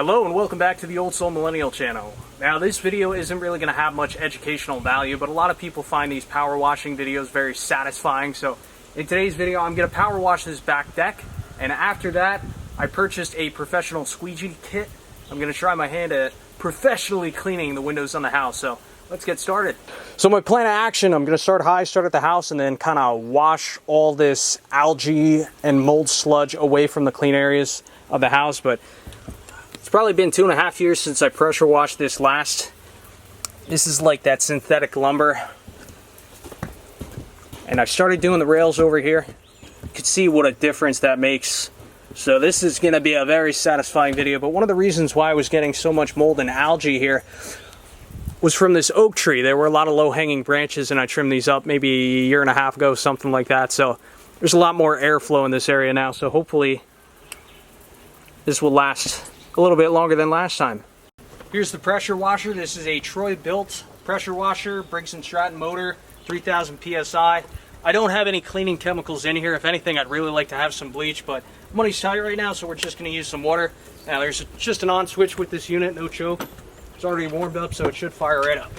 Hello and welcome back to the Old Soul Millennial channel. Now this video isn't really going to have much educational value, but a lot of people find these power washing videos very satisfying. So in today's video I'm going to power wash this back deck, and after that I purchased a professional squeegee kit. I'm going to try my hand at professionally cleaning the windows on the house. So let's get started. So my plan of action, I'm going to start high, start at the house, and then kind of wash all this algae and mold sludge away from the clean areas of the house. But it's probably been 2.5 years since I pressure washed this last. This is like that synthetic lumber. And I've started doing the rails over here. You can see what a difference that makes. So this is going to be a very satisfying video. But one of the reasons why I was getting so much mold and algae here was from this oak tree. There were a lot of low-hanging branches, and I trimmed these up maybe a year and a half ago, something like that. So there's a lot more airflow in this area now. So hopefully this will last a little bit longer than last time. Here's the pressure washer. This is a Troy-built pressure washer, Briggs & Stratton motor, 3000 PSI. I don't have any cleaning chemicals in here. If anything, I'd really like to have some bleach, but money's tight right now, so we're just going to use some water. Now, there's just an on switch with this unit, no choke. It's already warmed up, so it should fire right up.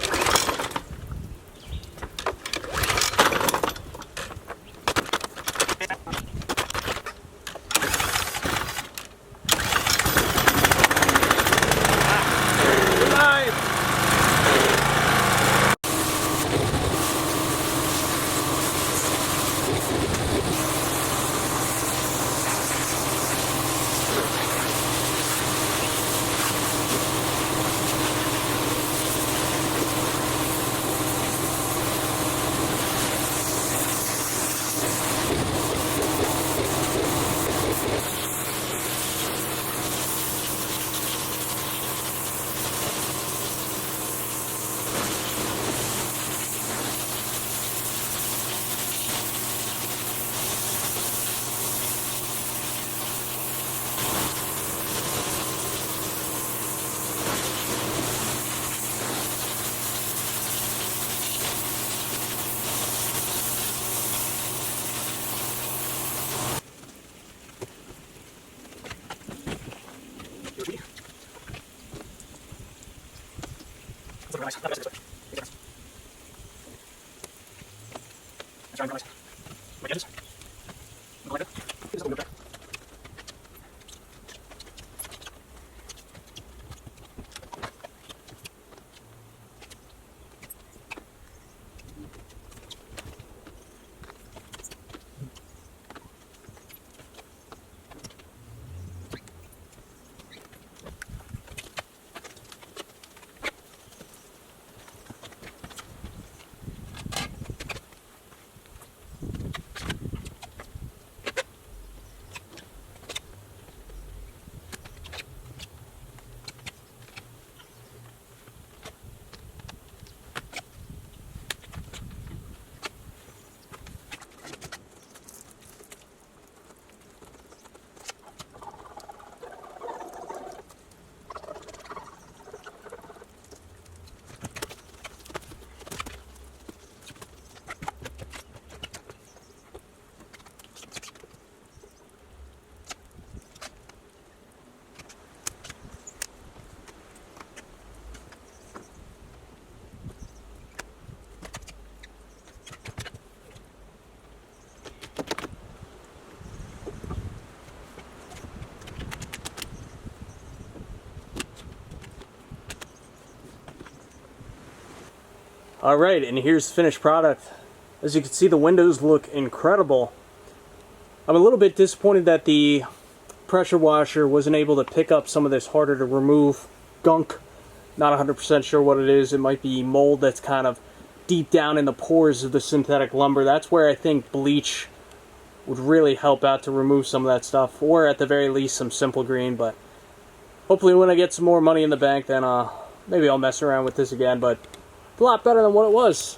Alright, and here's the finished product. As you can see, the windows look incredible. I'm a little bit disappointed that the pressure washer wasn't able to pick up some of this harder to remove gunk. Not 100% sure what it is. It might be mold that's kind of deep down in the pores of the synthetic lumber. That's where I think bleach would really help out to remove some of that stuff, or at the very least some simple green. But hopefully when I get some more money in the bank, then maybe I'll mess around with this again. But a lot better than what it was.